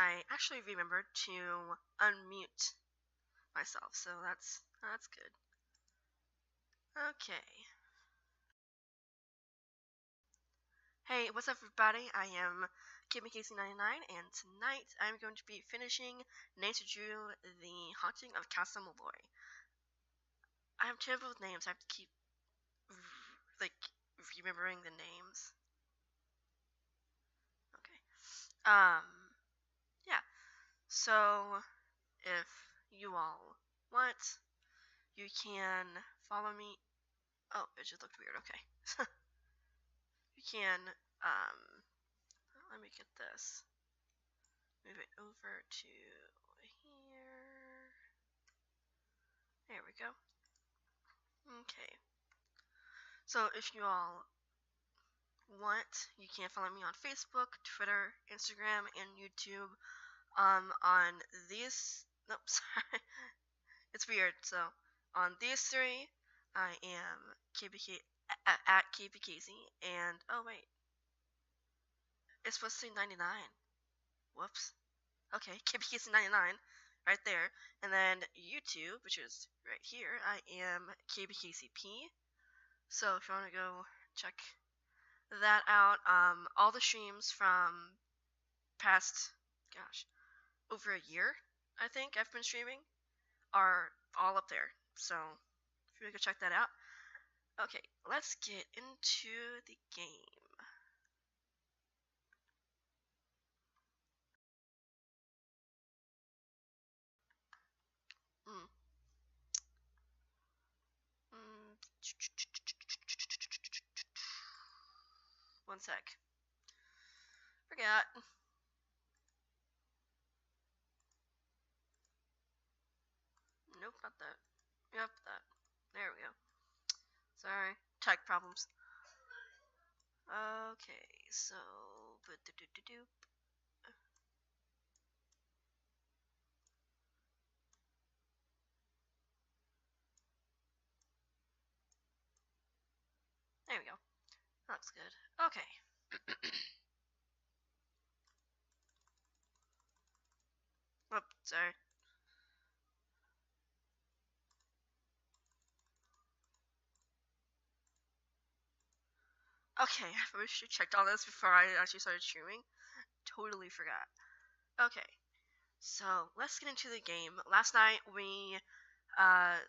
I actually remembered to unmute myself, so that's good. Okay. Hey, what's up everybody? I am KBKC99 and tonight I'm going to be finishing Nancy Drew, The Haunting of Castle Malloy. I'm terrible with names. I have to keep remembering the names. Okay. Yeah. So if you all want, you can follow me. Oh, it just looked weird. Okay. You can let me get this. Move it over to here. There we go. Okay. So if you all want, you can follow me on Facebook, Twitter, Instagram, and YouTube. On these, nope, sorry, it's weird. So on these three, I am KBK at KBKZ, and oh wait, it's supposed to say 99. Whoops. Okay, KBKC99 right there. And then YouTube, which is right here, I am KBKCP. So if you want to go check that out, all the streams from past, gosh, over a year, I think I've been streaming, are all up there. So if you want to go check that out. Okay, let's get into the game. Mm. Mm. One sec. Forgot. Nope, not that. Yep, that. There we go. Sorry. Tech problems. Okay, so. There we go. That looks good. Okay. Oops, sorry. Okay, I probably should have checked all this before I actually started streaming. Totally forgot. Okay, so let's get into the game. Last night we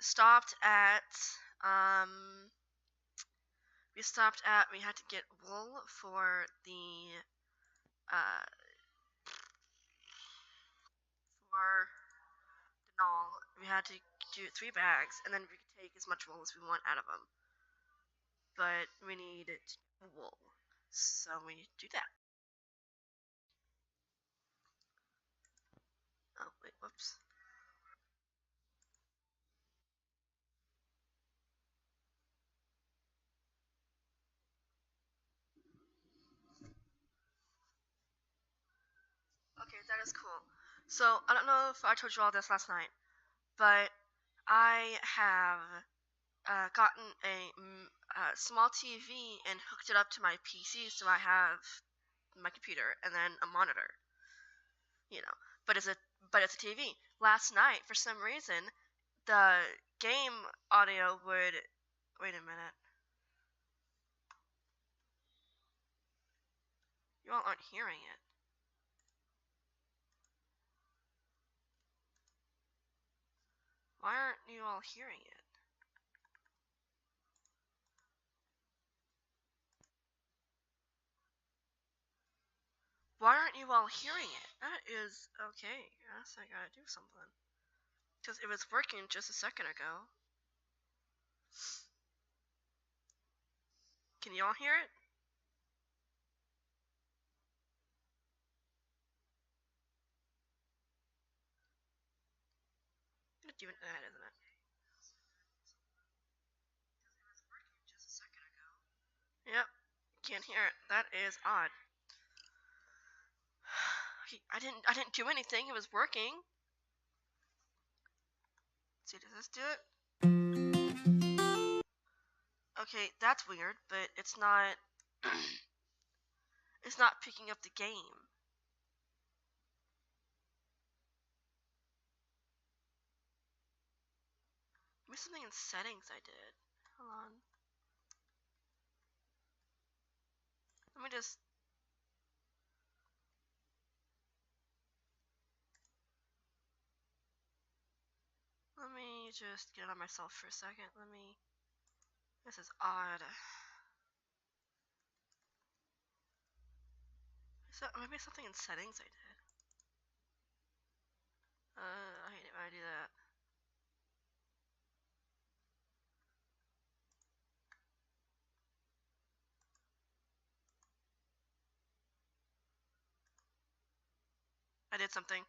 stopped at we had to get wool for the uh for the null. We had to do 3 bags, and then we could take as much wool as we want out of them. But we needed wool, so we need to do that. Oh wait, whoops. Okay, that is cool. So I don't know if I told you all this last night, but I have gotten a small TV and hooked it up to my PC, so I have my computer and then a monitor. You know, but it's a TV. Last night, for some reason, the game audio would. Wait a minute. You all aren't hearing it. Why aren't you all hearing it? Why aren't you all hearing it? That is okay. I guess I gotta do something. Because it was working just a second ago. Can you all hear it? It's doing that, isn't it? Yep. Can't hear it. That is odd. I didn't do anything. It was working. Let's see, does this do it? Okay, that's weird, but it's not it's not picking up the game. There's something in settings I did. Hold on. Let me just... Let me just get on myself for a second. This is odd. So maybe something in settings I did. I hate it when I do that. I did something.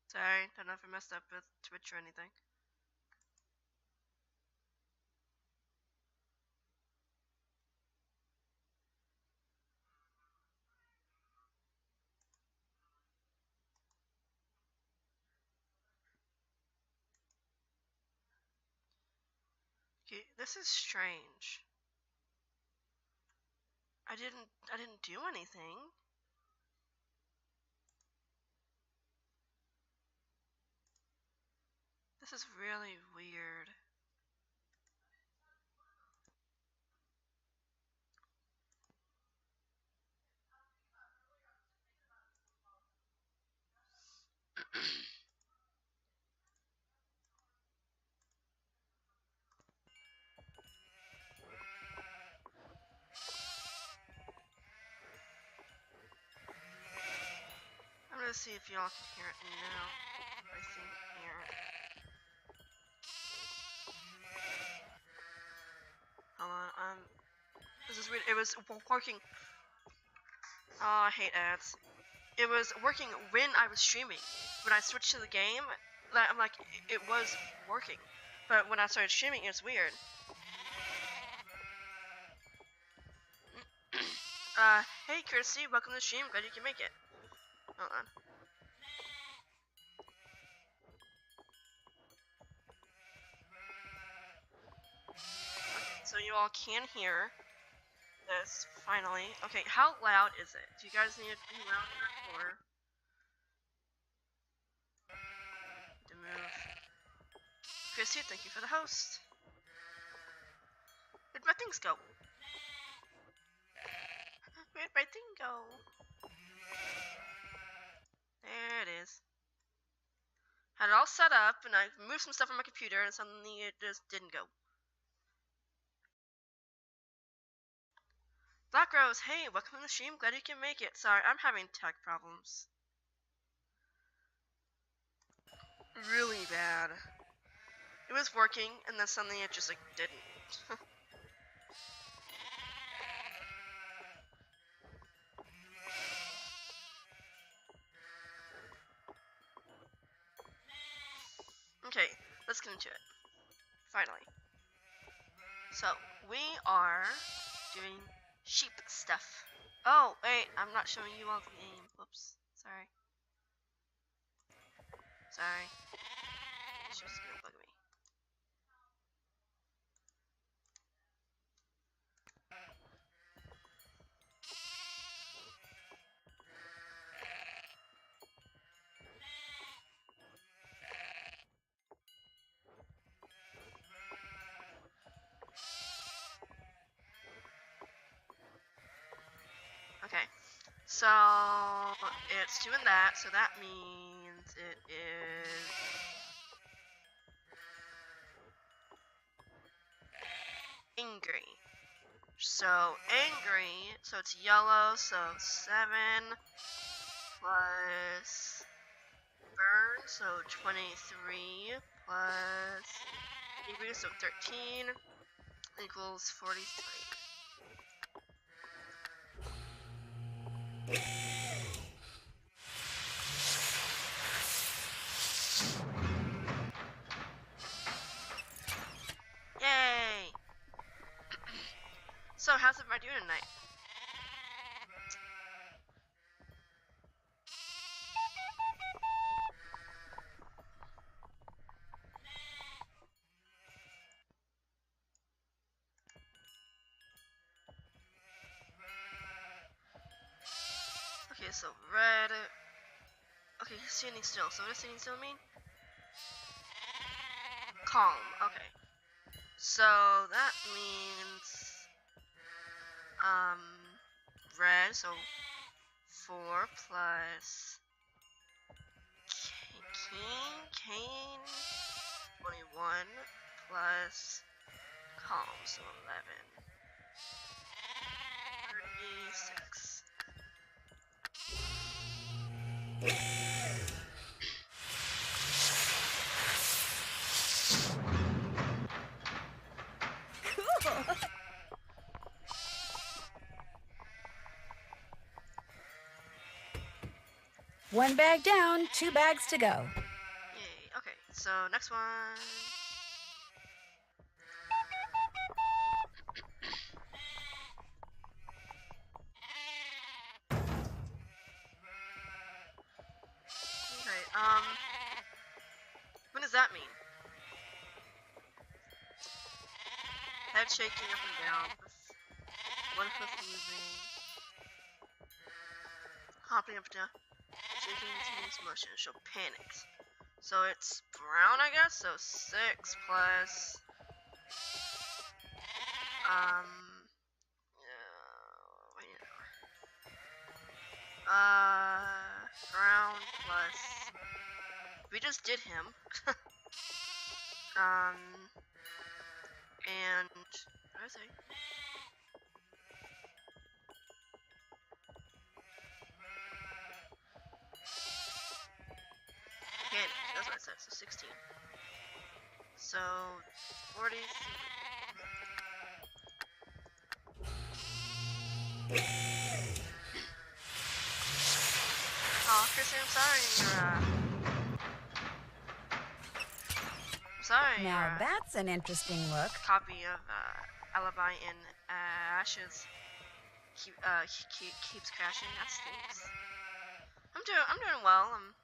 Sorry, don't know if I messed up with Twitch or anything. Okay, this is strange. I didn't do anything. This is really weird. I'm gonna see if y'all can hear it now. I think hear it. Hold on, this is weird. It was working. Oh, I hate ads. It was working when I was streaming. When I switched to the game, I'm like, it was working. But when I started streaming, it's weird. Hey Kirsty, welcome to the stream. Glad you can make it. Hold on. Okay, so you all can hear this, finally. Okay, how loud is it? Do you guys need it to be louder, or... to move? Chrissy, thank you for the host. Where'd my things go? Where'd my thing go? There it is. Had it all set up, and I moved some stuff on my computer, and suddenly it just didn't go. Black Rose, hey, welcome to the stream. Glad you can make it. Sorry, I'm having tech problems. Really bad. It was working, and then suddenly it just, like, didn't. Okay, let's get into it. Finally. So, we are doing sheep stuff. Oh, wait, I'm not showing you all the game. Whoops. Sorry. Sorry. It's just gonna bug me. Okay. So, it's doing that, so that means it is... angry. So, angry, so it's yellow, so 7 plus burn, so 23 plus angry, so 13 equals 43. Yay! So, how's everybody doing tonight? Okay, so red. Okay, he's standing still. So what does standing still mean? Calm. Okay. So that means red. So 4 plus Kane 21 plus calm. So 11. 36. Cool. One bag down, 2 bags to go. Yay. Okay, so next one. Okay, what does that mean? Head shaking up and down. One hoof moving. Hopping up and down. Shaking continuous motion. Show panics. So it's brown, I guess? So 6 plus... brown plus... We just did him. And... What did I say? Okay, that's what I said, so 16. So, 40... Oh, Chrissy, I'm sorry, Now that's an interesting look. copy of, Alibi in Ashes keeps crashing. That stinks. I'm doing well. I'm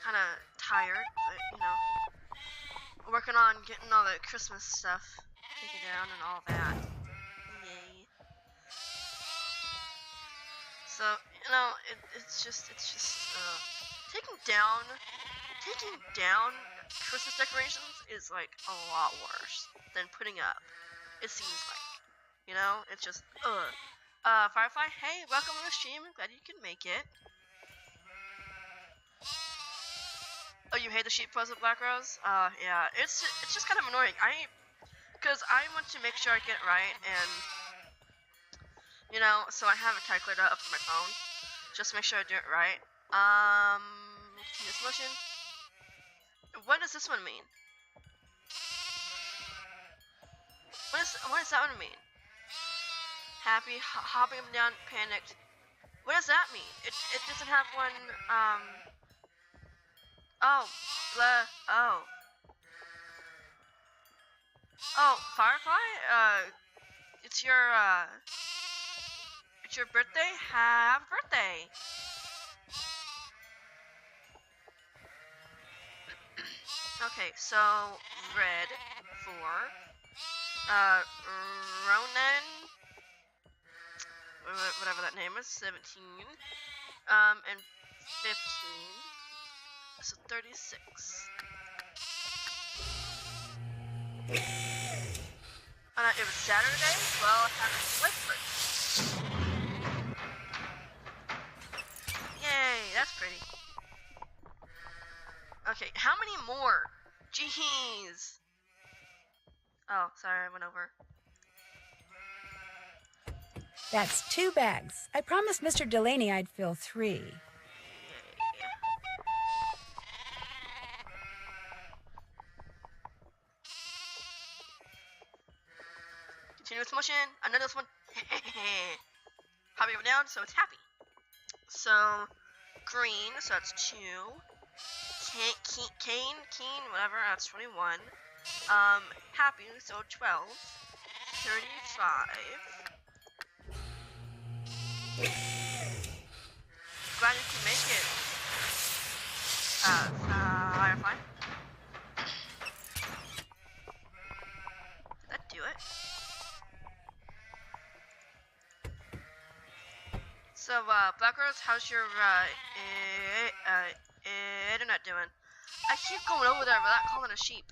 kinda tired, but, you know, working on getting all the Christmas stuff taken down and all that. Yay. So, you know, it's just, taking down Christmas decorations is, like, a lot worse than putting up. It seems like, you know, it's just, Firefly, hey, welcome to the stream. I'm glad you can make it. Oh, you hate the sheep puzzle, Black Rose? Yeah, it's just kind of annoying. Because I want to make sure I get it right, and, you know, so I have a calculator up on my phone, just to make sure I do it right. Continuous motion. What does this one mean? What does that one mean? Happy, hopping up and down, panicked. What does that mean? It doesn't have one, oh, blah, oh. Oh, Firefly, it's your birthday? Happy birthday! Okay, so, red, 4, Ronan, whatever that name is, 17, and 15, so 36. It was Saturday? Well, I have a slipper. Yay, that's pretty. Okay, how many more? Jeez. Oh, sorry, I went over. That's 2 bags. I promised Mr. Delaney I'd fill 3. Yay. Continuous motion. Another one. Hopping up and down, so it's happy. So, green, so that's 2. Keen, whatever, that's 21. Happy, so 12. 35. Glad you can make it. Firefly. Did that do it? So, Black Rose, how's your, internet doing? I keep going over there without calling a sheep.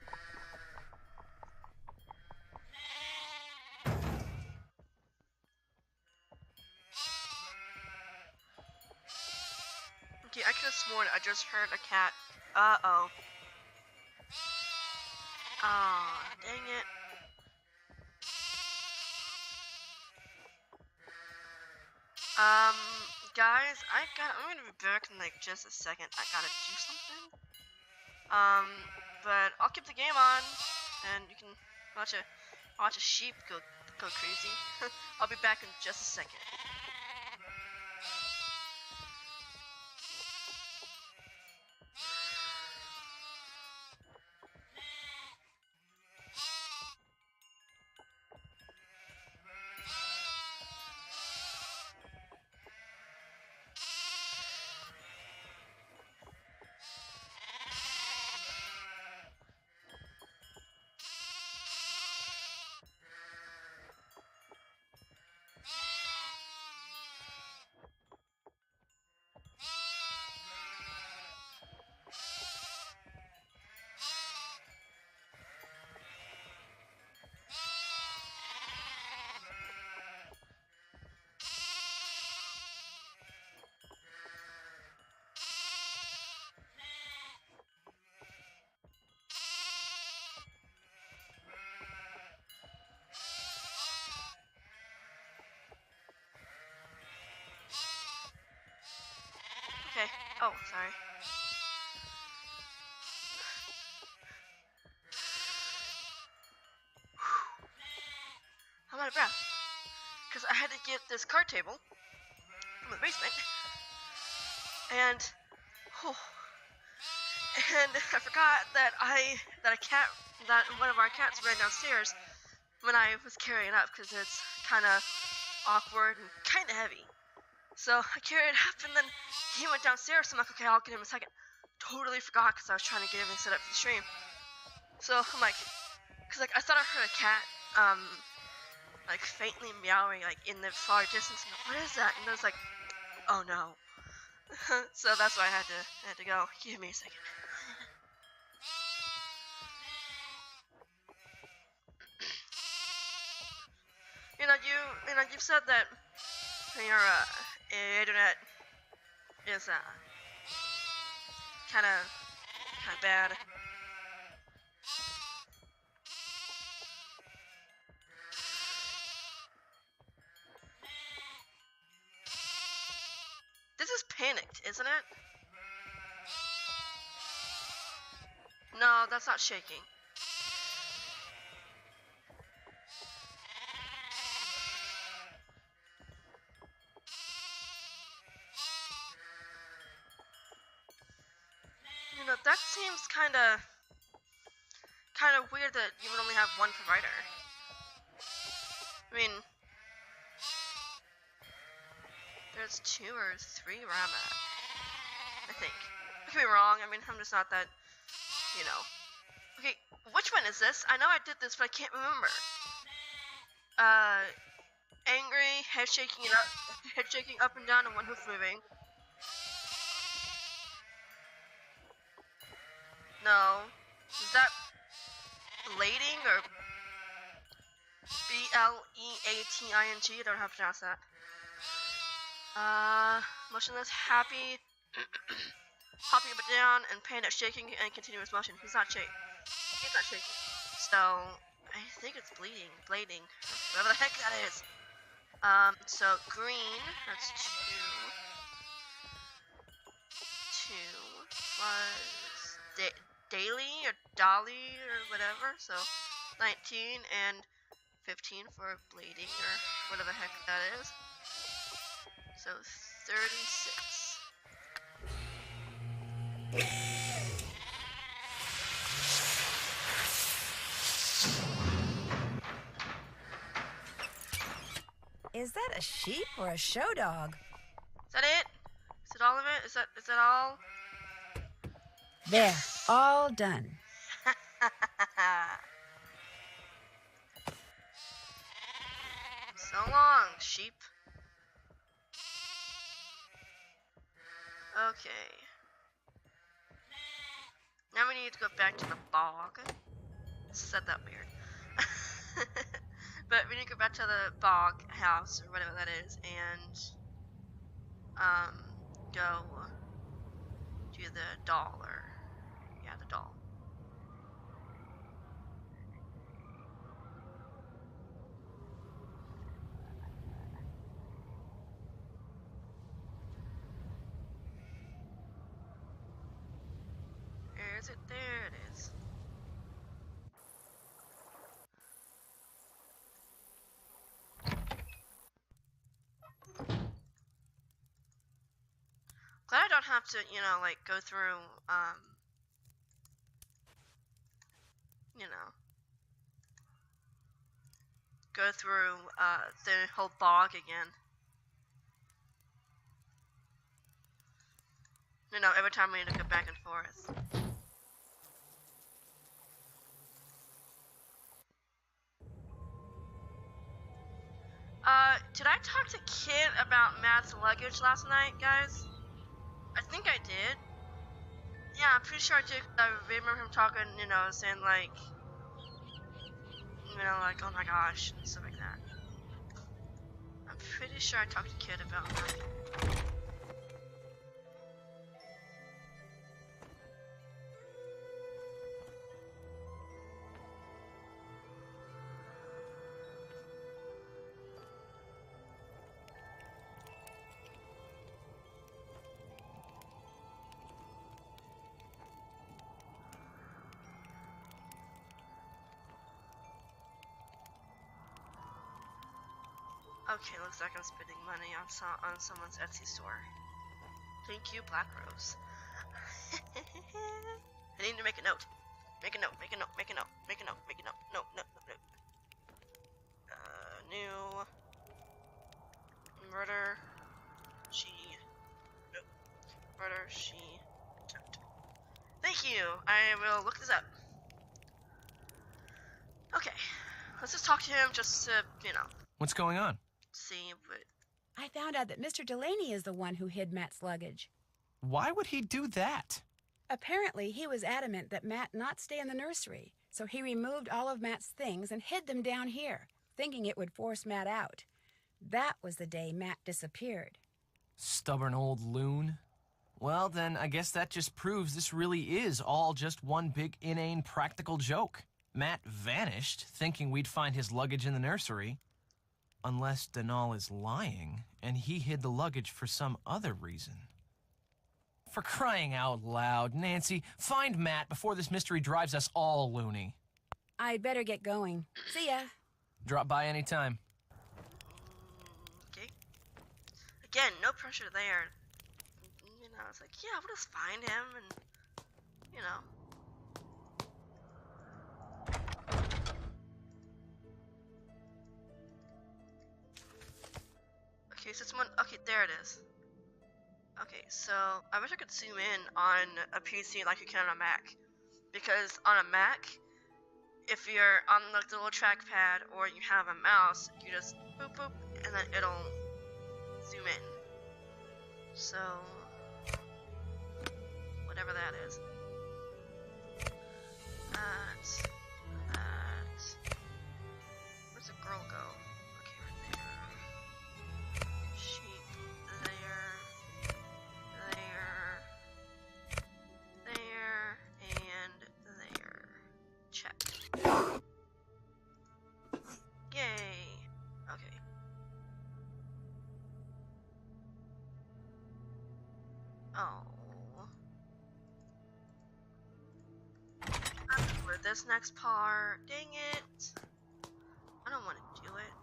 Okay, I could have sworn I just heard a cat. Uh-oh. Aw, dang it. Um, guys, I'm gonna be back in like just a second. I gotta do something. Um, but I'll keep the game on, and you can watch a sheep go crazy. I'll be back in just a second. Okay. Oh, sorry. I'm out of breath. Because I had to get this card table from the basement. And, oh, and I forgot that one of our cats ran downstairs when I was carrying it up because it's kind of awkward and kind of heavy. So I carried it up, and then he went downstairs. So I'm like, okay, I'll get him in a second. Totally forgot because I was trying to get everything set up for the stream. So I'm like, because like I thought I heard a cat, like faintly meowing like in the far distance. I'm like, what is that? And I was like, oh no. So that's why I had to go. Give me a second. You've said that your internet is kind of bad. This is panicked, isn't it? No, that's not shaking. That seems kind of weird that you would only have one provider. I mean, there's 2 or 3 where I'm at, I think. I could be wrong. I mean, I'm just not that, you know. Okay, which one is this? I know I did this, but I can't remember. Angry, head shaking up and down, and one hoof moving. No. Is that blading or Bleating? I don't know how to pronounce that. Motionless, happy, hopping up and down, and pain at shaking and continuous motion. He's not shaking. So, I think it's blading, whatever the heck that is. So green, that's 2 plus daily or dolly or whatever, so 19 and 15 for blading or whatever the heck that is. So 36. Is that a sheep or a show dog? Is that it? Is it all of it? Is that all? There, all done. So long, sheep. Okay. Now we need to go back to the bog. Said that weird. But we need to go back to the bog house or whatever that is and go to the doll or yeah, the doll. Where is it? There it is. Glad I don't have to, you know, like go through, you know, go through the whole bog again. You know, every time we need to go back and forth. Did I talk to Kit about Matt's luggage last night, guys? I think I did. Yeah, I'm pretty sure I did. I remember him talking, you know, saying like, you know, like, oh my gosh, and stuff like that. I'm pretty sure I talked to Kit about that. Okay, looks like I'm spending money on someone's Etsy store. Thank you, Black Rose. I need to make a note. Make a note, make a note, make a note, make a note, make a note. No, no, no, no. New murder. She. Nope. Murder. She. Attempt. Thank you. I will look this up. Okay. Let's just talk to him just to, you know. What's going on? See, but. I found out that Mr. Delaney is the one who hid Matt's luggage. Why would he do that? Apparently, he was adamant that Matt not stay in the nursery, so he removed all of Matt's things and hid them down here, thinking it would force Matt out. That was the day Matt disappeared. Stubborn old loon. Well, then, I guess that just proves this really is all just one big inane practical joke. Matt vanished, thinking we'd find his luggage in the nursery. Unless Denal is lying, and he hid the luggage for some other reason. For crying out loud, Nancy, find Matt before this mystery drives us all loony. I'd better get going. See ya. Drop by anytime. Okay. Again, no pressure there. You know, it's like, yeah, we'll just find him and, you know. Okay, so someone. Okay, there it is. Okay, so I wish I could zoom in on a PC like you can on a Mac. Because on a Mac, if you're on like the little trackpad or you have a mouse, you just boop boop and then it'll zoom in. So whatever that is. That. Where's the girl go? Okay, right there. Sheep there. There, and there. Check. Yay. Okay. Oh. For this next part. Dang it. I don't want to do it.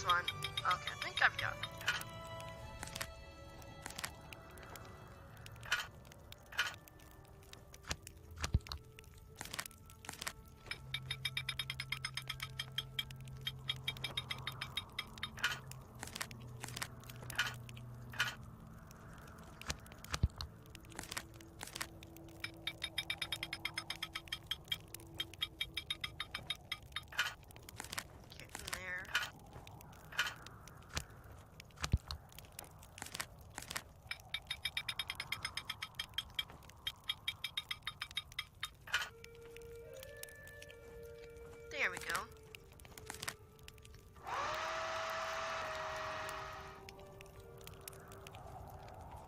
this one. Okay, I think I've got it. Getting there. There we go.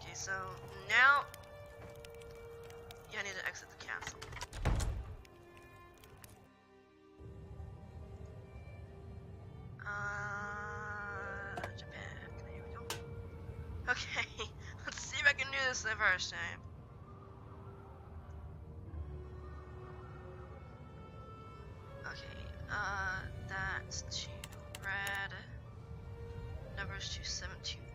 Okay, so now I need to exit the castle. Japan. There we go. Okay, let's see if I can do this the first time. Okay, that's 2 red. Numbers 2729.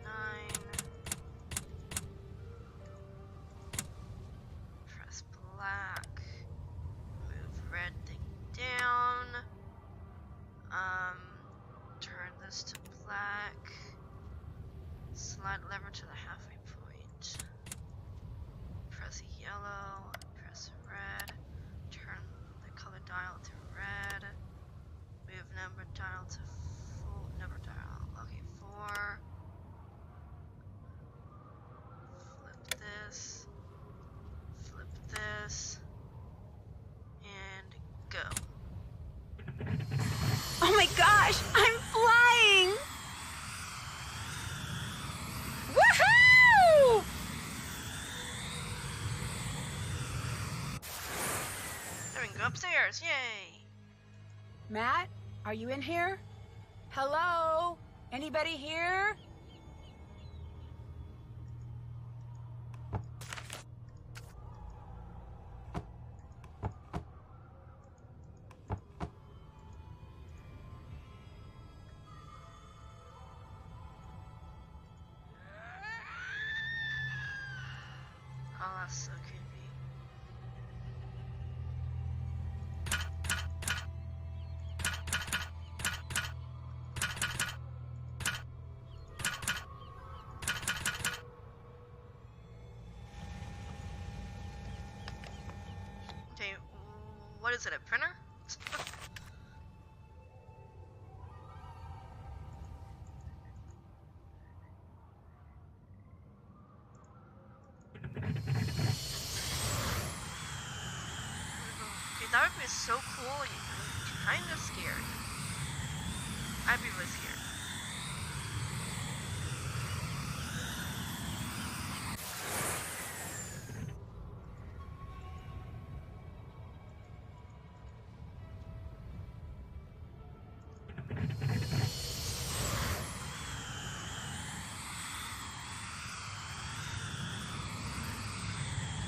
Press black. Move red thing down. Turn this to black. Slide lever to the halfway point. Press yellow. Press red. Turn the color dial to red. Move number dial to full number dial. Okay, 4. Flip this. Flip this. And go. Oh my gosh, I'm flying! Woohoo! Then we can go upstairs. Yay! Matt, are you in here? Hello? Anybody here? Oh, that's so creepy. Okay, what is it, a printer? Okay, that would be so cool. I'm kind of scared. I'd be really scared.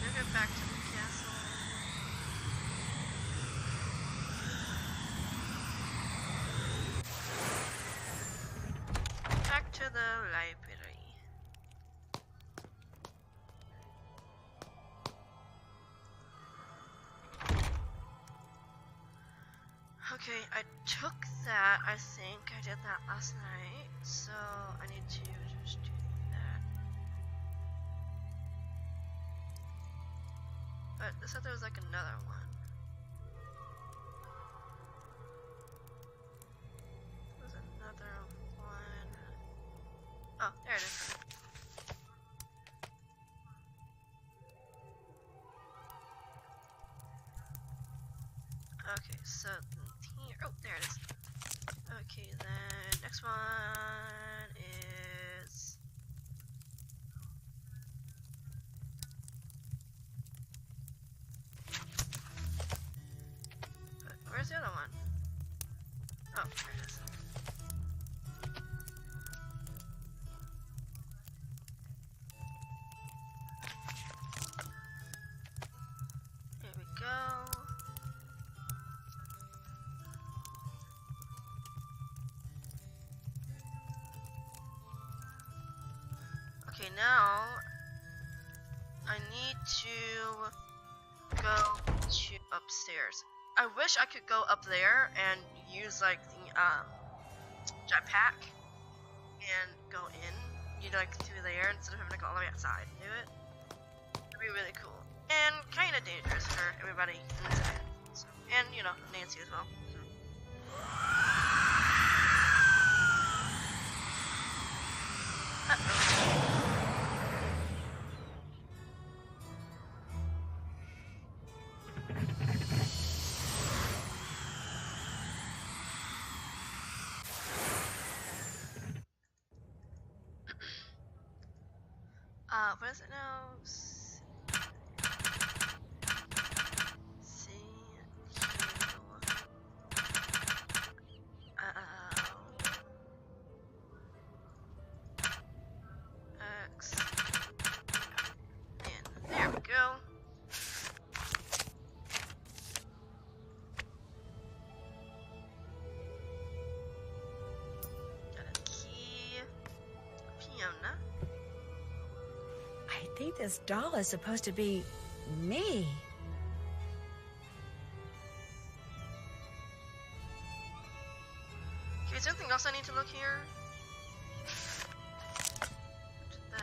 We'll get back to the castle. Back to the library. Okay, I took that. I think I did that last night, so I need to just do that. But it said there was like another one. There was another one. Oh, there it is. Okay, so here. Oh, there it is. Okay, then next one is. Where's the other one? Oh, there it is. Here we go. now I need to go to upstairs. I wish I could go up there and use like the jetpack and go in, you know, like through there instead of having to go all the way outside and do it. That'd be really cool. And kind of dangerous for everybody inside. So, and, you know, Nancy as well. So. Uh-oh. What is it now? C Q X and there we go. Got a key. Fiona. I think this doll is supposed to be me. Okay, is there anything else I need to look here? That.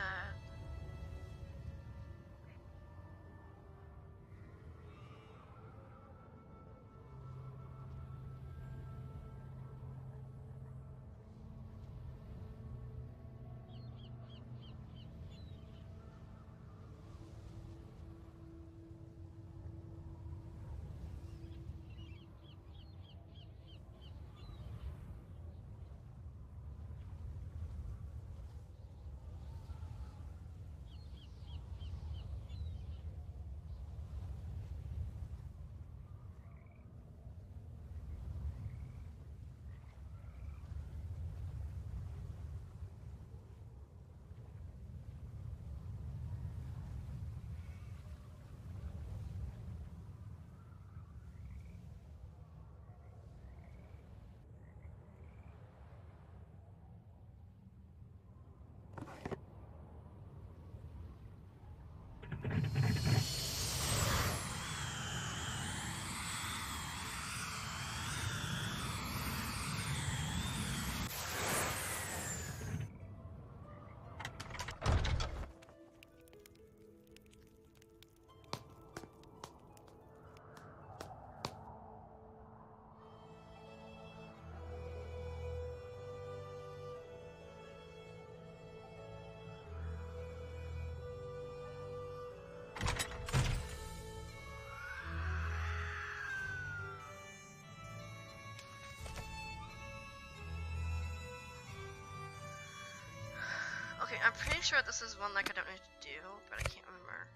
Okay, I'm pretty sure this is one like I don't need to do, but I can't remember.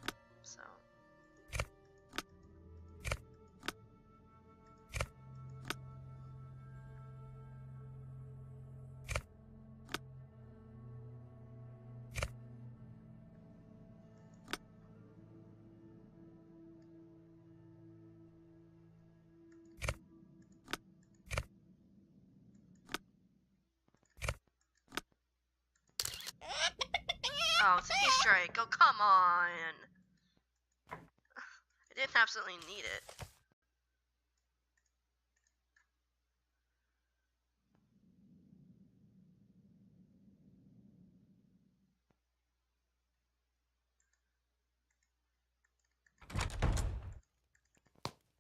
So. Oh, it's an Easter egg. Oh, come on. I didn't absolutely need it.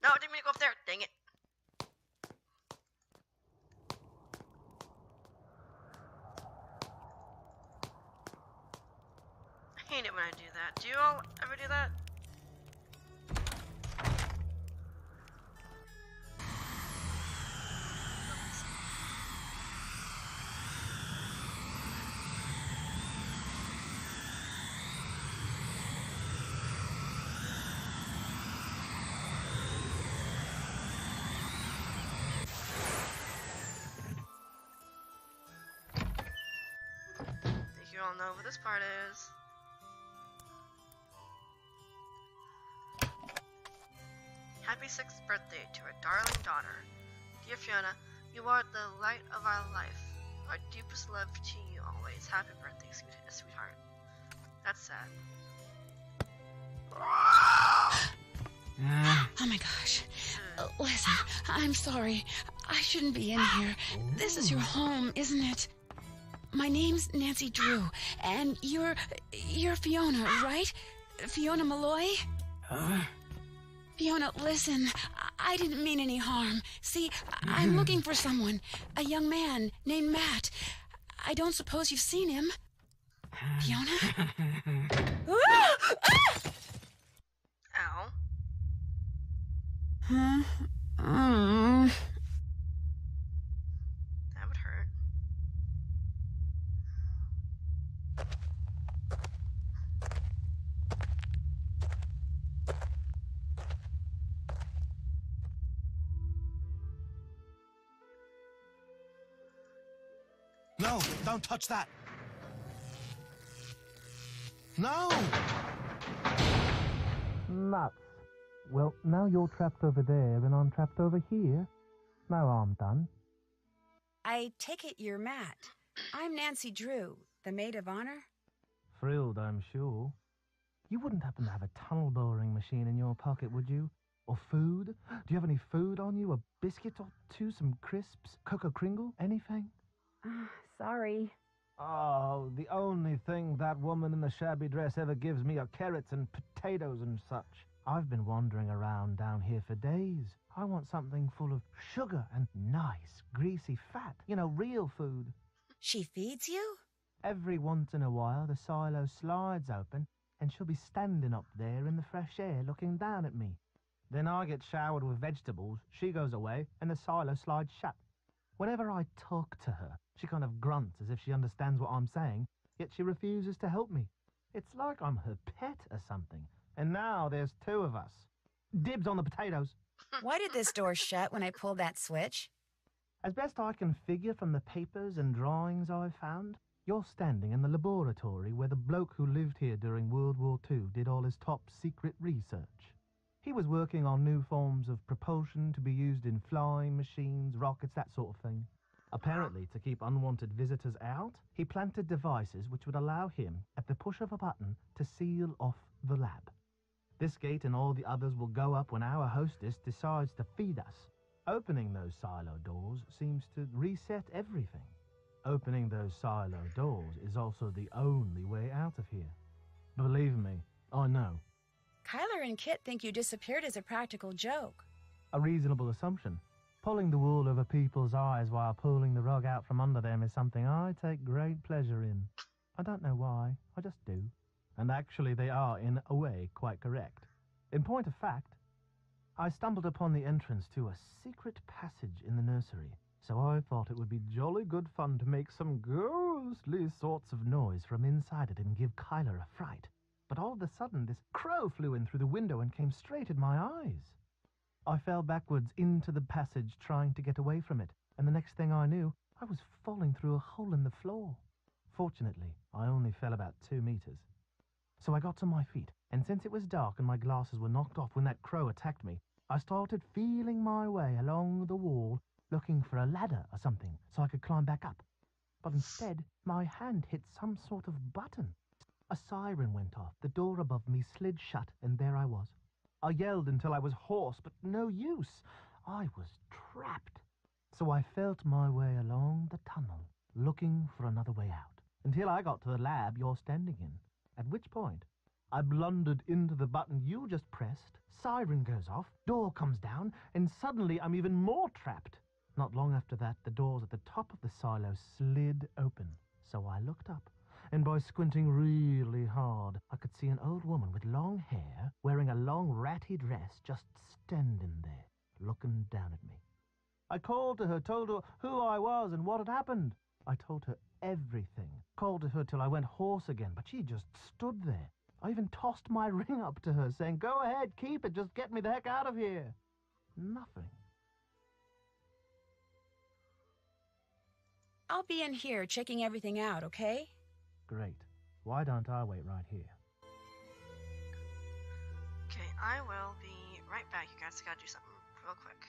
No, I didn't mean to go up there. Dang it. I hate it when I do that. Do you all ever do that? You all know what this part is. Happy 6th birthday to our darling daughter. Dear Fiona, you are the light of our life. Our deepest love to you always. Happy birthday, sweetheart. That's sad. Oh my gosh. Listen, I'm sorry. I shouldn't be in here. This is your home, isn't it? My name's Nancy Drew, and you're Fiona, right? Fiona Malloy? Fiona, listen, I didn't mean any harm. See, I'm looking for someone, a young man named Matt. I don't suppose you've seen him. Fiona? Ow. That would hurt. No, don't touch that. No! Nuts. Well, now you're trapped over there and I'm trapped over here. No harm done. I take it you're Matt. I'm Nancy Drew, the maid of honor. Thrilled, I'm sure. You wouldn't happen to have a tunnel boring machine in your pocket, would you? Or food? Do you have any food on you? A biscuit or two? Some crisps? Cocoa Kringle? Anything? Sorry. Oh, the only thing that woman in the shabby dress ever gives me are carrots and potatoes and such. I've been wandering around down here for days. I want something full of sugar and nice, greasy fat. You know, real food. She feeds you? Every once in a while, the silo slides open, and she'll be standing up there in the fresh air looking down at me. Then I get showered with vegetables, she goes away, and the silo slides shut. Whenever I talk to her, she kind of grunts as if she understands what I'm saying, yet she refuses to help me. It's like I'm her pet or something. And now there's two of us. Dibs on the potatoes. Why did this door shut when I pulled that switch? As best I can figure from the papers and drawings I've found, you're standing in the laboratory where the bloke who lived here during World War II did all his top secret research. He was working on new forms of propulsion to be used in flying machines, rockets, that sort of thing. Apparently, to keep unwanted visitors out, he planted devices which would allow him, at the push of a button, to seal off the lab. This gate and all the others will go up when our hostess decides to feed us. Opening those silo doors seems to reset everything. Opening those silo doors is also the only way out of here. Believe me, I know. Kyler and Kit think you disappeared as a practical joke. A reasonable assumption. Pulling the wool over people's eyes while pulling the rug out from under them is something I take great pleasure in. I don't know why, I just do. And actually they are, in a way, quite correct. In point of fact, I stumbled upon the entrance to a secret passage in the nursery, so I thought it would be jolly good fun to make some ghostly sorts of noise from inside it and give Kyler a fright. But all of a sudden this crow flew in through the window and came straight at my eyes. I fell backwards into the passage trying to get away from it, and the next thing I knew, I was falling through a hole in the floor. Fortunately, I only fell about 2 meters. So I got to my feet, and since it was dark and my glasses were knocked off when that crow attacked me, I started feeling my way along the wall, looking for a ladder or something so I could climb back up. But instead, my hand hit some sort of button. A siren went off, the door above me slid shut, and there I was. I yelled until I was hoarse, but no use. I was trapped. So I felt my way along the tunnel, looking for another way out, until I got to the lab you're standing in, at which point I blundered into the button you just pressed, siren goes off, door comes down, and suddenly I'm even more trapped. Not long after that, the doors at the top of the silo slid open, so I looked up. And by squinting really hard, I could see an old woman with long hair, wearing a long ratty dress, just standing there, looking down at me. I called to her, told her who I was and what had happened. I told her everything, called to her till I went hoarse again, but she just stood there. I even tossed my ring up to her, saying, "Go ahead, keep it, just get me the heck out of here." Nothing. I'll be in here checking everything out, okay? Great. Why don't I wait right here? Okay, I will be right back. You guys, I gotta do something real quick.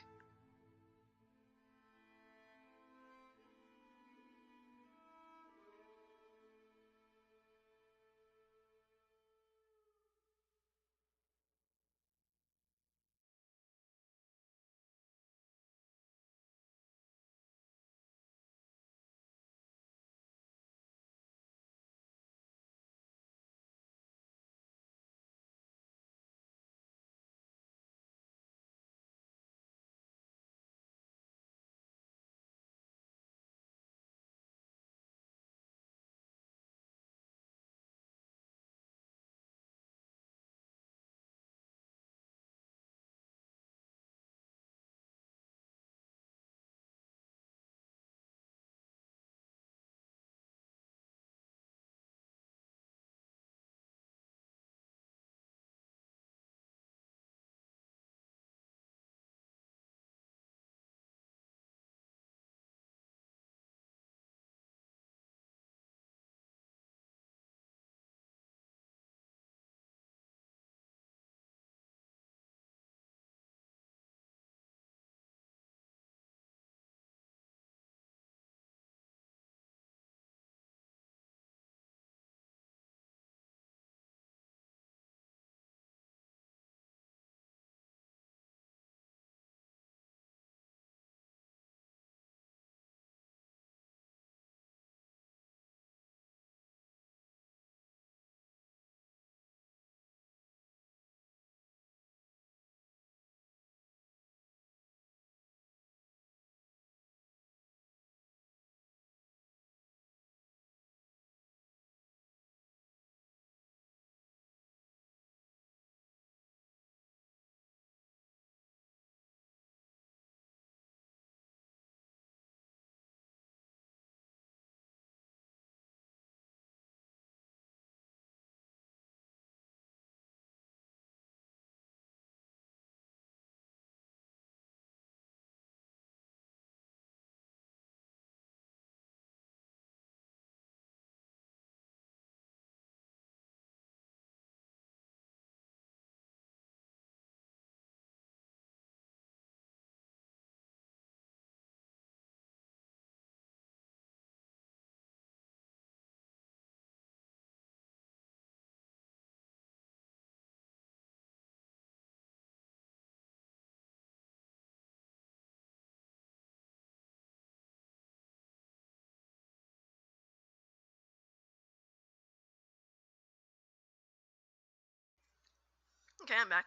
Okay, I'm back.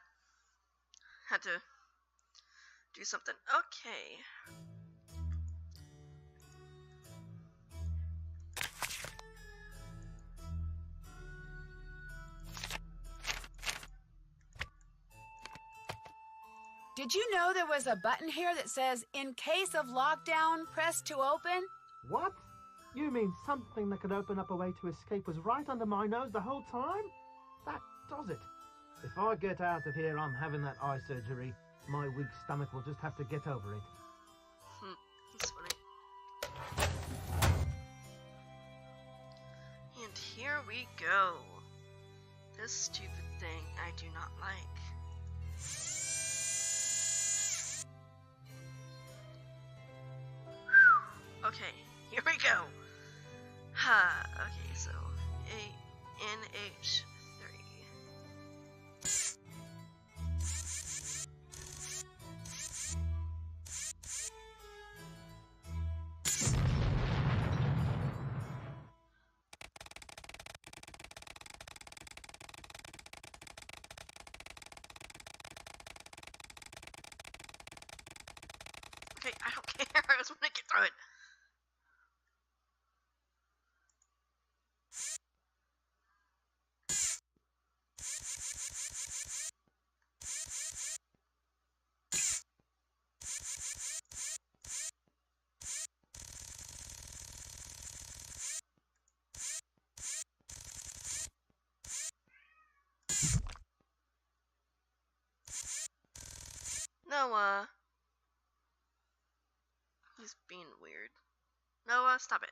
Had to do something. Okay. Did you know there was a button here that says, in case of lockdown, press to open? What? You mean something that could open up a way to escape was right under my nose the whole time? That does it. If I get out of here, I'm having that eye surgery. My weak stomach will just have to get over it. That's funny. And here we go. This stupid thing I do not like. Okay, here we go. Okay, so NH3. Okay, I don't care. I just want to get through it. Noah. He's being weird. Noah, stop it.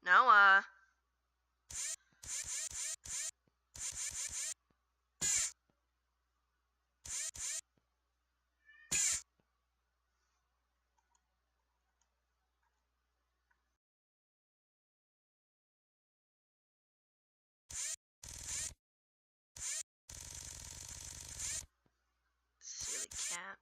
Noah. Silly cat.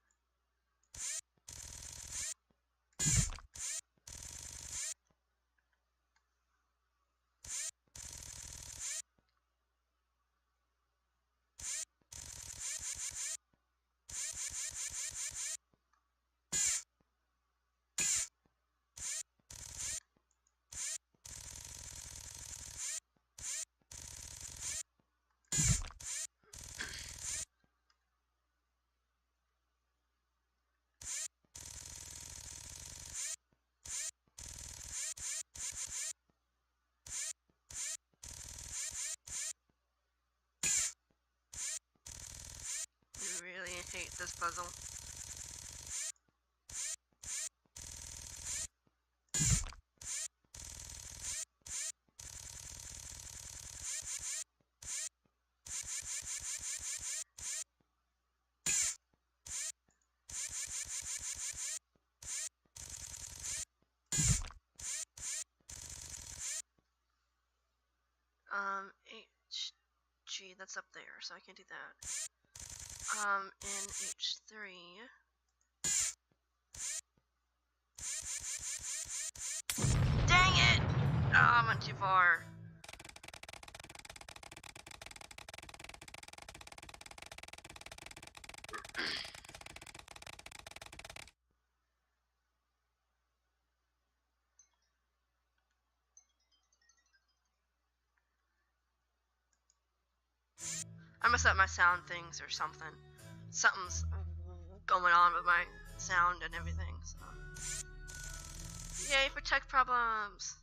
I really hate this puzzle. HG, that's up there, so I can't do that. NH3. Dang it! Oh, I went too far. I messed up my sound things or something. Something's going on with my sound and everything, so. Yay for tech problems!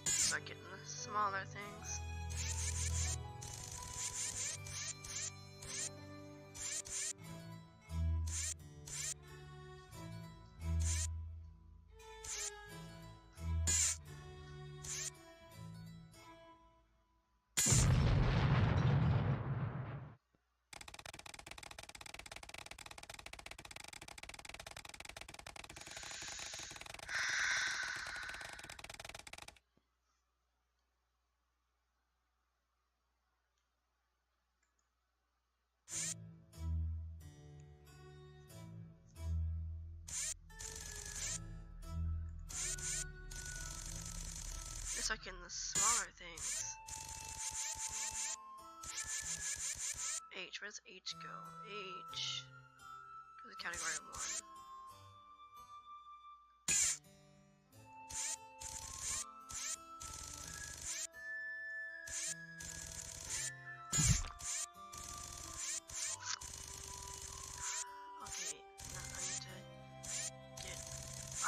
Start getting the smaller things. stuck in the smaller things. H, where does H go? H goes to category 1. Okay, now I need to get I.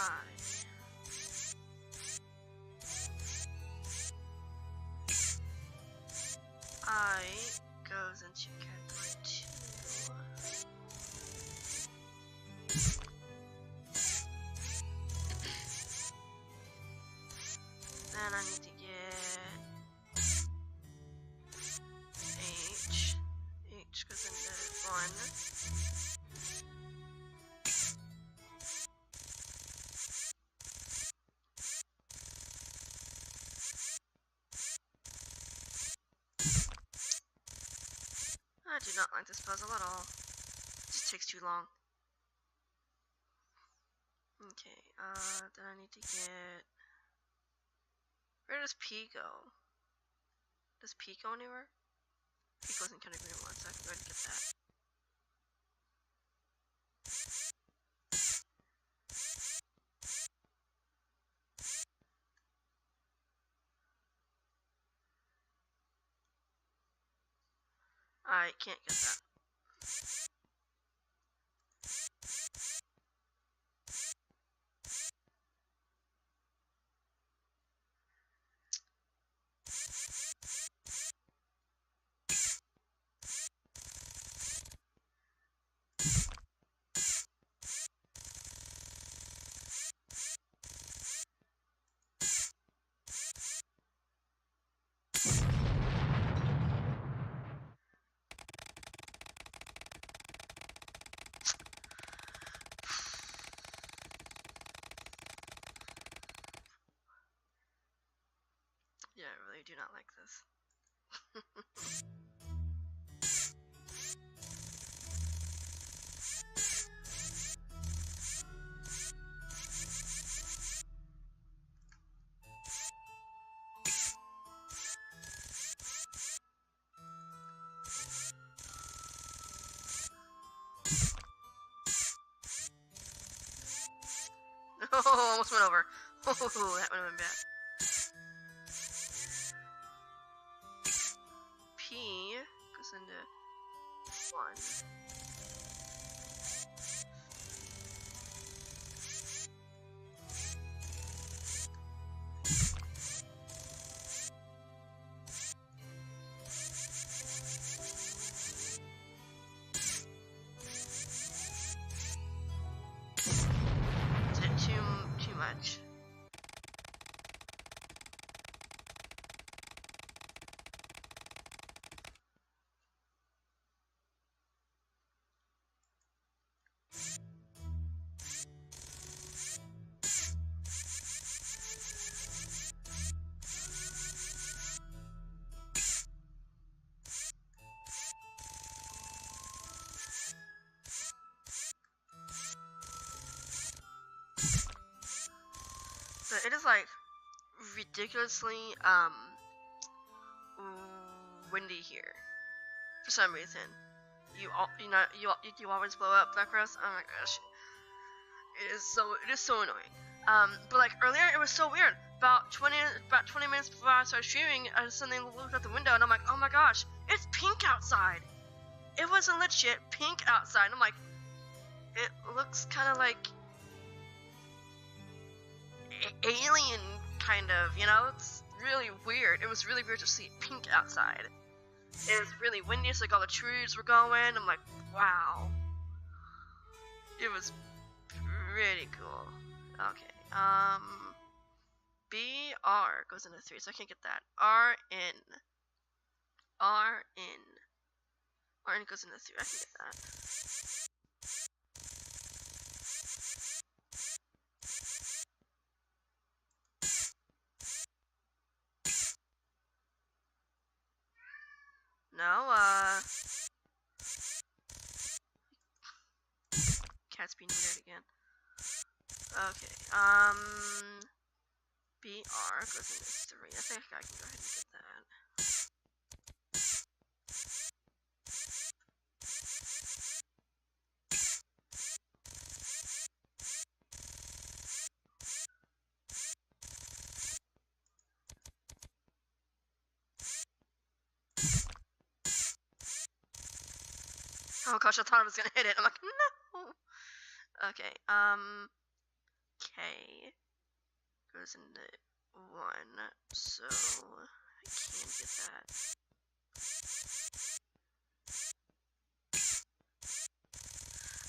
I goes into category 2. Then I need to get H. H goes into 1. I do not like this puzzle at all. It just takes too long. Okay, then I need to get... Where does P go? Does P go anywhere? P goes in category 1, so I can go ahead and get that. I can't get that. Yeah, I really do not like this. Oh, almost went over. Oh, that would have been bad. P goes into 1. Is it too much? So it is like ridiculously windy here for some reason. You always blow up, Blackross. Oh my gosh, it is so annoying. But like earlier, it was so weird. About 20 minutes before I started streaming, I suddenly looked out the window and I'm like, oh my gosh, it's pink outside. It wasn't legit pink outside. I'm like, it looks kind of like alien, kind of, you know? It's really weird. It was really weird to see pink outside. It was really windy, so like all the trees were going. I'm like, wow. It was pretty cool. Okay, BR goes into 3, so I can't get that. RN goes into 3, I can get that. No, cat's being weird again. Okay, BR goes into 3. I think I can go ahead and get that. Oh gosh, I thought I was gonna hit it. I'm like, no. Okay, K goes into 1, so I can get that.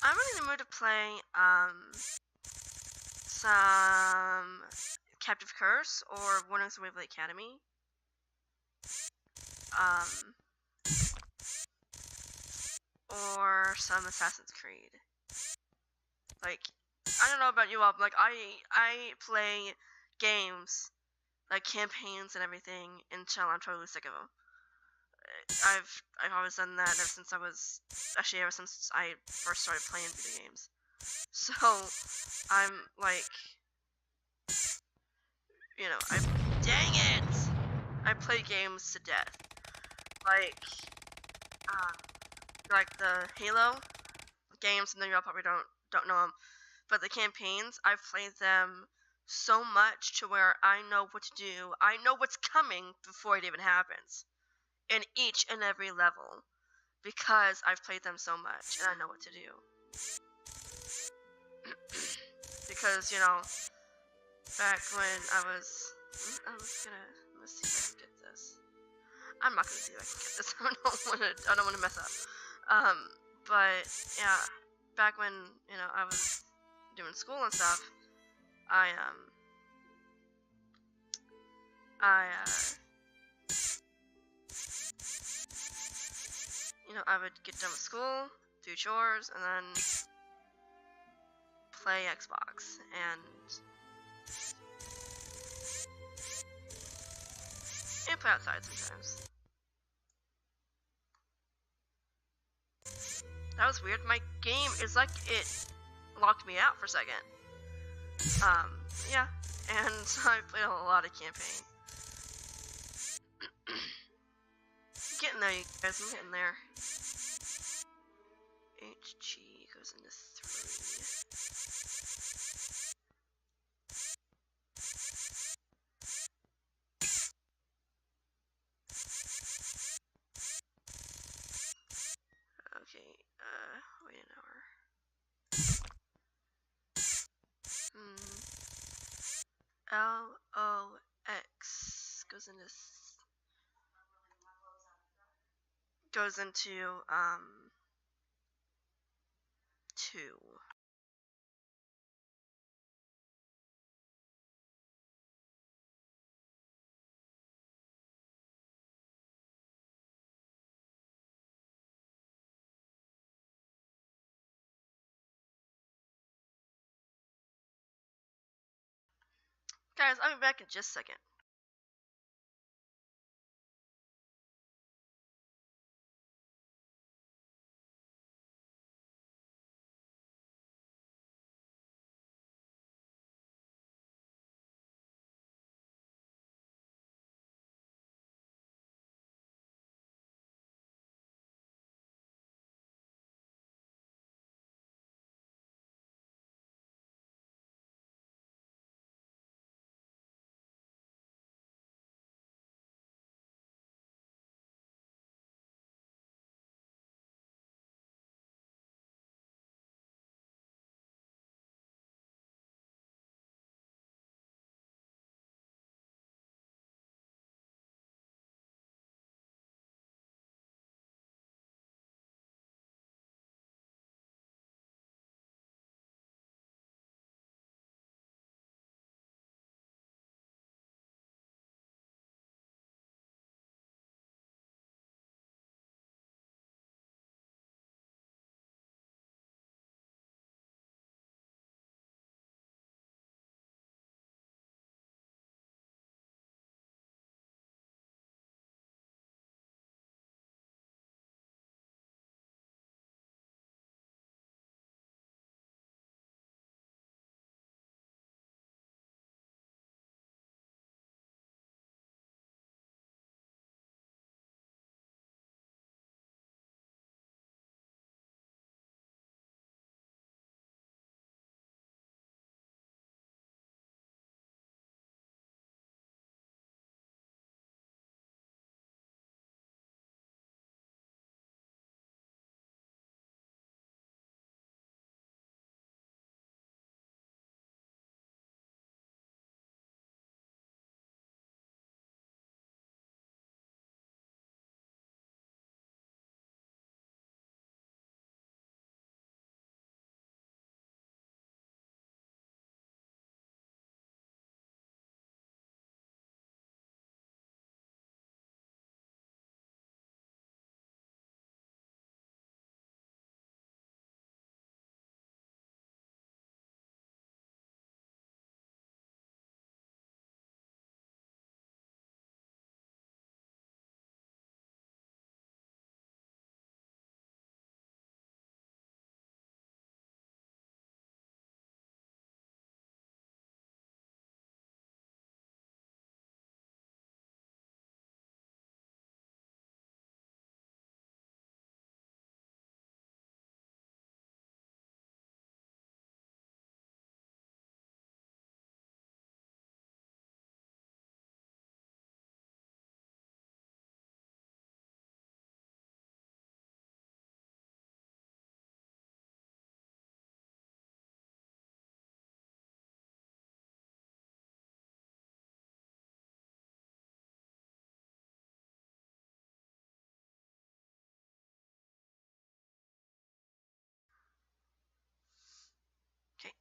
I'm really in the mood to play, some Captive Curse or Warnings of Waverly Academy. Or some Assassin's Creed. Like, I don't know about you all, but like I play games, like campaigns and everything, until I'm totally sick of them. I've always done that ever since ever since I first started playing video games. So I'm like, dang it! I play games to death, uh, like the Halo games. And then y'all probably don't know them, but the campaigns, I've played them so much to where I know what to do. I know what's coming before it even happens, in each and every level, because I've played them so much and I know what to do. Because back when let's see if I can get this. I'm not gonna see if I can get this. I don't wanna mess up. But yeah, back when I was doing school and stuff, I I would get done with school, do chores, and then play Xbox and play outside sometimes. That was weird. My game is like it locked me out for a second. Yeah, and I played a lot of campaign. Getting there, you guys. I'm getting there. HG goes into 3. Okay, wait an hour. LOX goes into 2. Guys, I'll be back in just a second.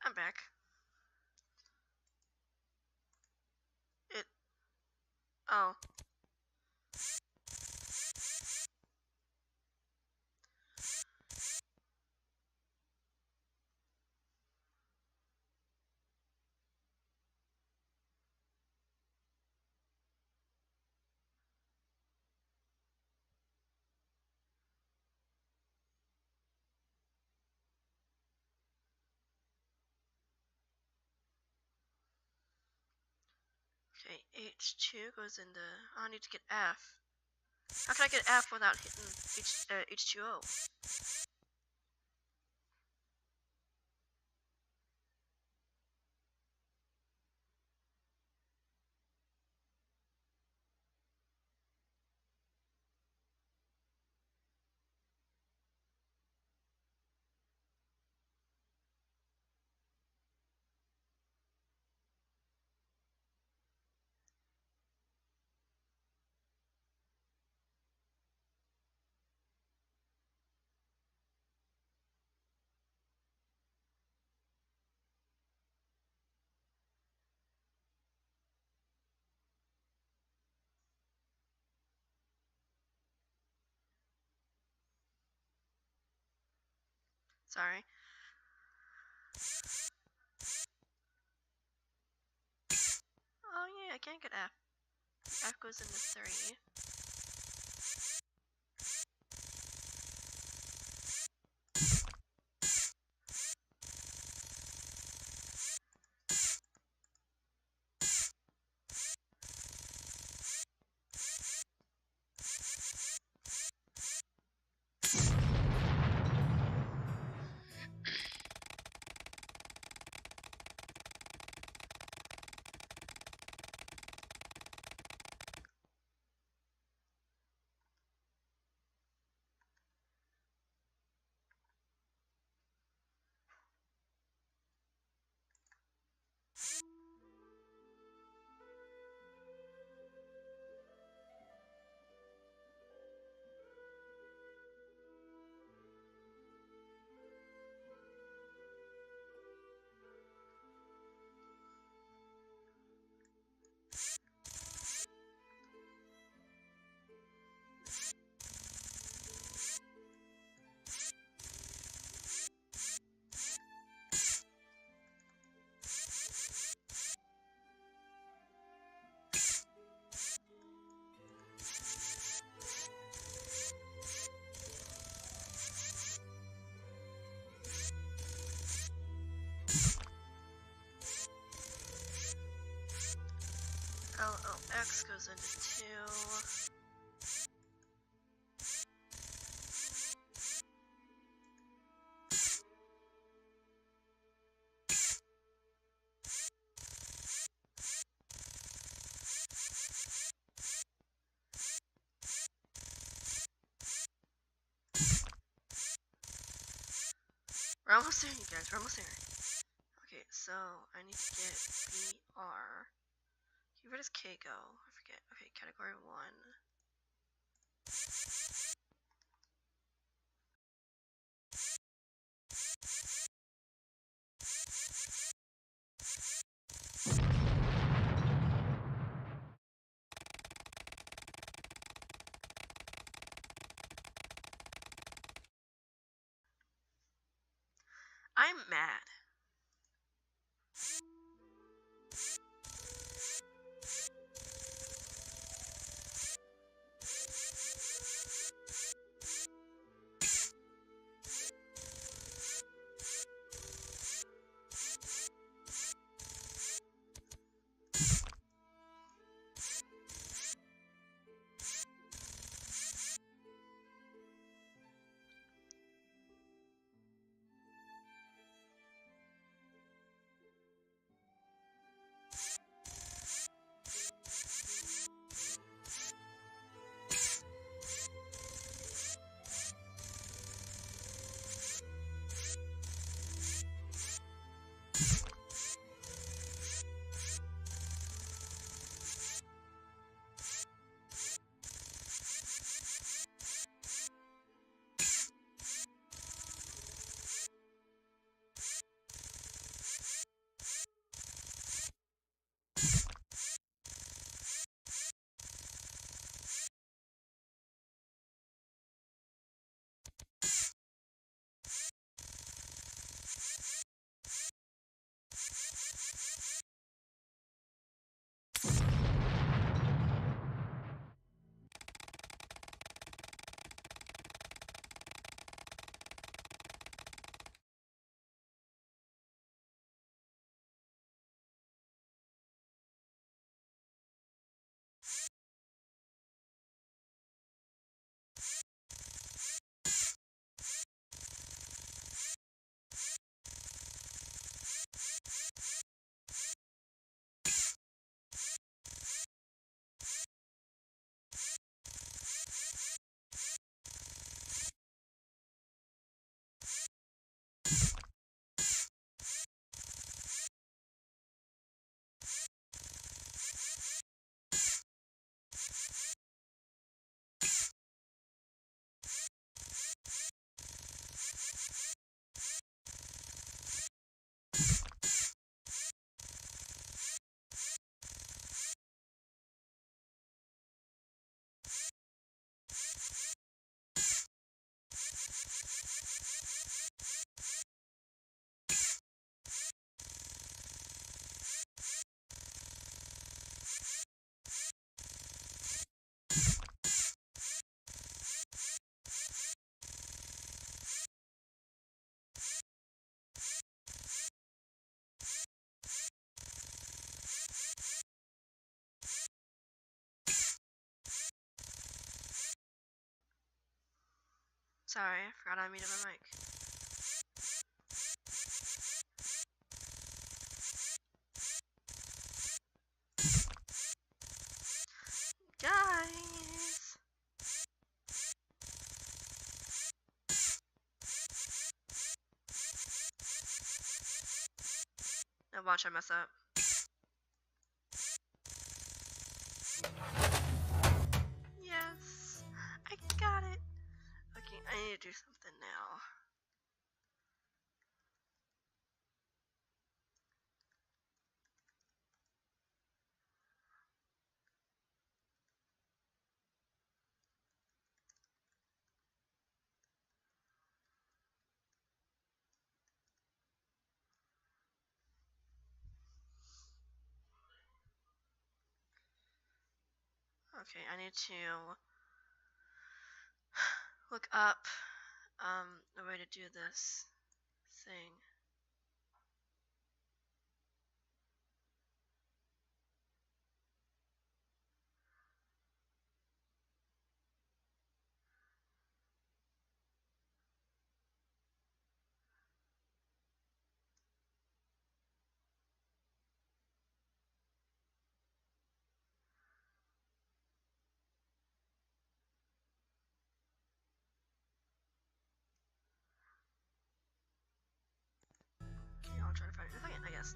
I'm back. Oh. Okay, H2 goes into... Oh, I need to get F. How can I get F without hitting H2O? Sorry. Oh yeah, I can't get F. F goes into 3. LLX goes into 2. We're almost there, you guys. We're almost there. Okay, so I need to get BR. Okay, where does K go? I forget. Okay, category 1. I'm mad. Sorry, I forgot I muted my mic. Guys! Now watch I mess up. Yes! I got it! Okay, I need to do something now. Okay, I need to look up a way to do this thing. Okay, I'll try to find it in a second, I guess.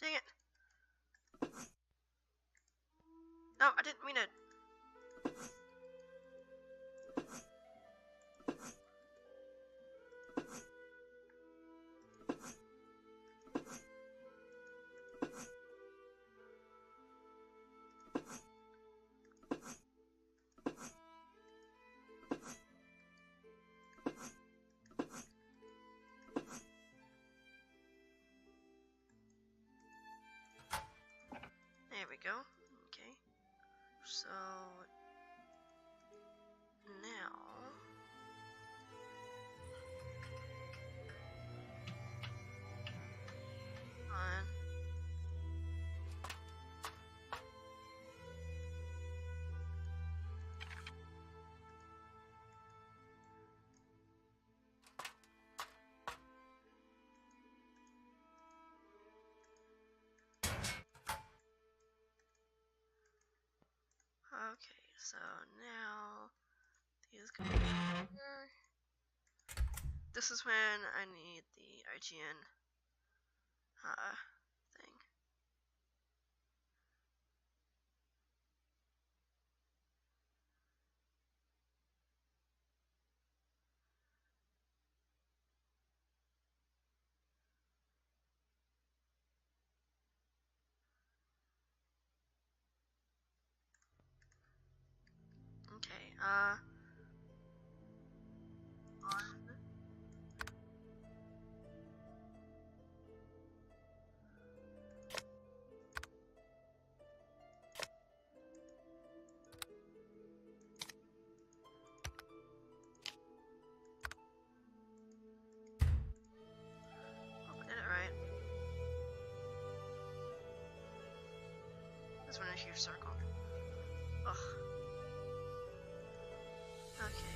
Dang it! No, I didn't mean it. There we go. Okay. So now on. Okay, so now these go here. This is when I need the IGN thing. Okay, on. Oh, I did it right. This one is a huge circle. Ugh. Okay.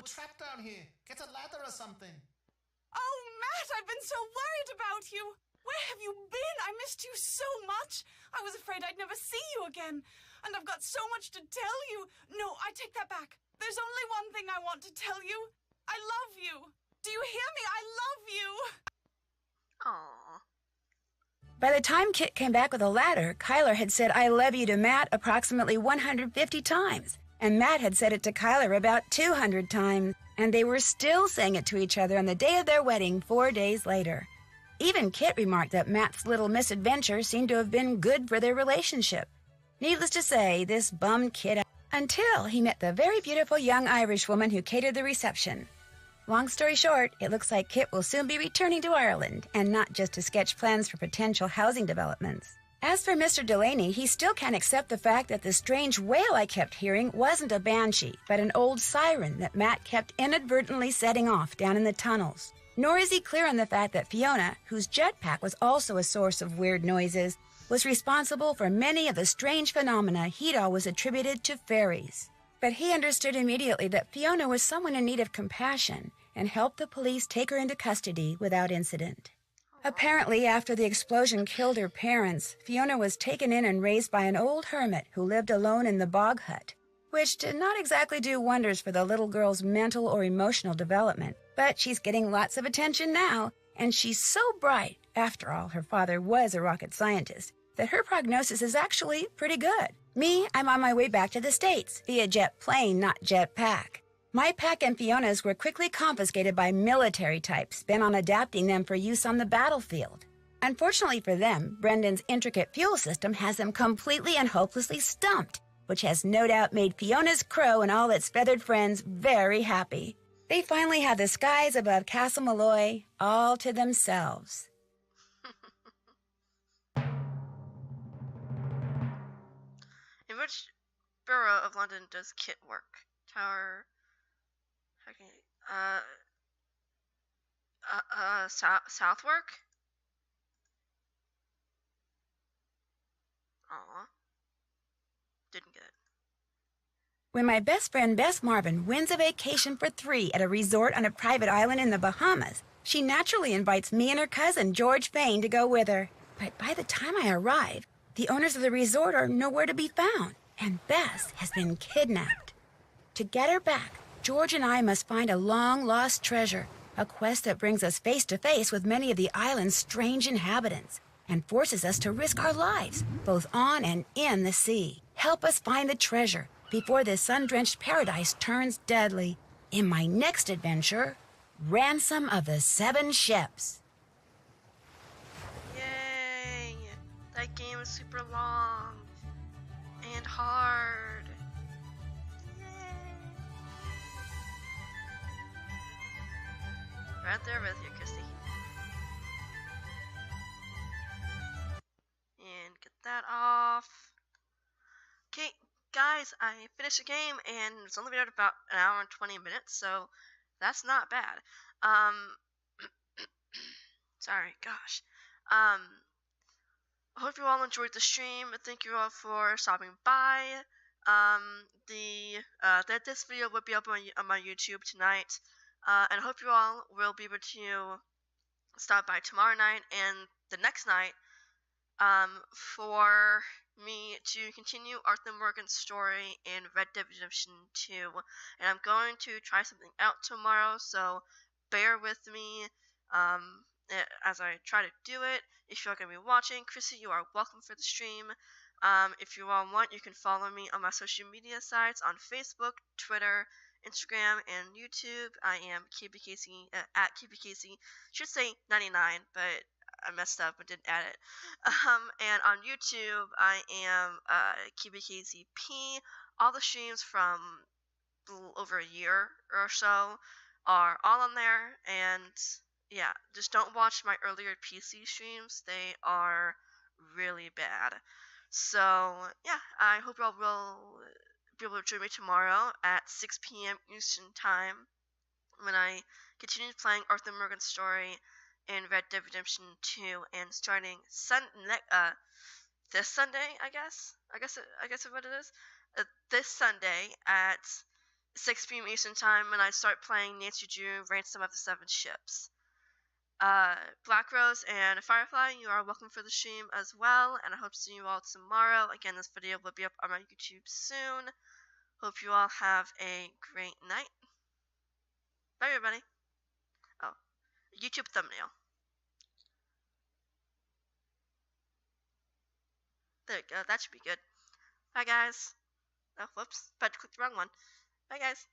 We're trapped down here. Get a ladder or something. Oh, Matt, I've been so worried about you. Where have you been? I missed you so much. I was afraid I'd never see you again. And I've got so much to tell you. No, I take that back. There's only one thing I want to tell you. I love you. Do you hear me? I love you. Aww. By the time Kit came back with a ladder, Kyler had said I love you to Matt approximately 150 times, and Matt had said it to Kyler about 200 times, and they were still saying it to each other on the day of their wedding 4 days later. Even Kit remarked that Matt's little misadventure seemed to have been good for their relationship. Needless to say, this bummed Kit out until he met the very beautiful young Irish woman who catered the reception. Long story short, it looks like Kit will soon be returning to Ireland, and not just to sketch plans for potential housing developments. As for Mr. Delaney, he still can't accept the fact that the strange wail I kept hearing wasn't a banshee, but an old siren that Matt kept inadvertently setting off down in the tunnels. Nor is he clear on the fact that Fiona, whose jetpack was also a source of weird noises, was responsible for many of the strange phenomena he'd always attributed to fairies. But he understood immediately that Fiona was someone in need of compassion and helped the police take her into custody without incident. Apparently, after the explosion killed her parents, Fiona was taken in and raised by an old hermit who lived alone in the bog hut, which did not exactly do wonders for the little girl's mental or emotional development. But she's getting lots of attention now, and she's so bright, after all, her father was a rocket scientist, that her prognosis is actually pretty good. Me, I'm on my way back to the States, via jet plane, not jetpack. My pack and Fiona's were quickly confiscated by military types bent on adapting them for use on the battlefield. Unfortunately for them, Brendan's intricate fuel system has them completely and hopelessly stumped, which has no doubt made Fiona's crow and all its feathered friends very happy. They finally have the skies above Castle Malloy all to themselves. In which borough of London does Kit work? Tower. Okay. Southwark? Aw. Didn't get it. When my best friend Bess Marvin wins a vacation for 3 at a resort on a private island in the Bahamas, she naturally invites me and her cousin George Fain to go with her. But by the time I arrive, the owners of the resort are nowhere to be found, and Bess has been kidnapped. To get her back, George and I must find a long-lost treasure, a quest that brings us face to face with many of the island's strange inhabitants and forces us to risk our lives, both on and in the sea. Help us find the treasure before this sun-drenched paradise turns deadly. In my next adventure, Ransom of the 7 Ships. Yay! That game is super long and hard. Yay! Right there with you, Christy. And get that off. Okay, guys, I finished the game and it's only been about an hour and 20 minutes, so that's not bad. Sorry, gosh. I hope you all enjoyed the stream. Thank you all for stopping by. This video will be up on my YouTube tonight. And I hope you all will be able to stop by tomorrow night and the next night for me to continue Arthur Morgan's story in Red Dead Redemption 2. And I'm going to try something out tomorrow, so bear with me as I try to do it. If you're going to be watching, Chrissy, you are welcome for the stream. If you all want, you can follow me on my social media sites on Facebook, Twitter, Instagram, and YouTube. I am KBKC, at KBKC. Should say 99, but I messed up and didn't add it. And on YouTube, I am KBKZP. All the streams from over a year or so are all on there. And yeah, just don't watch my earlier PC streams. They are really bad. So yeah, I hope y'all will be able to join me tomorrow at 6 p.m. Eastern Time when I continue playing Arthur Morgan's story in Red Dead Redemption 2, and starting this Sunday, I guess is what it is. This Sunday at 6 p.m. Eastern Time, and I start playing Nancy Drew, Ransom of the Seven Ships. Black Rose and Firefly, you are welcome for the stream as well, and I hope to see you all tomorrow. Again, this video will be up on my YouTube soon. Hope you all have a great night. Bye, everybody. Oh, YouTube thumbnail. There we go. That should be good. Bye, guys. Oh, whoops. But I clicked the wrong one. Bye, guys.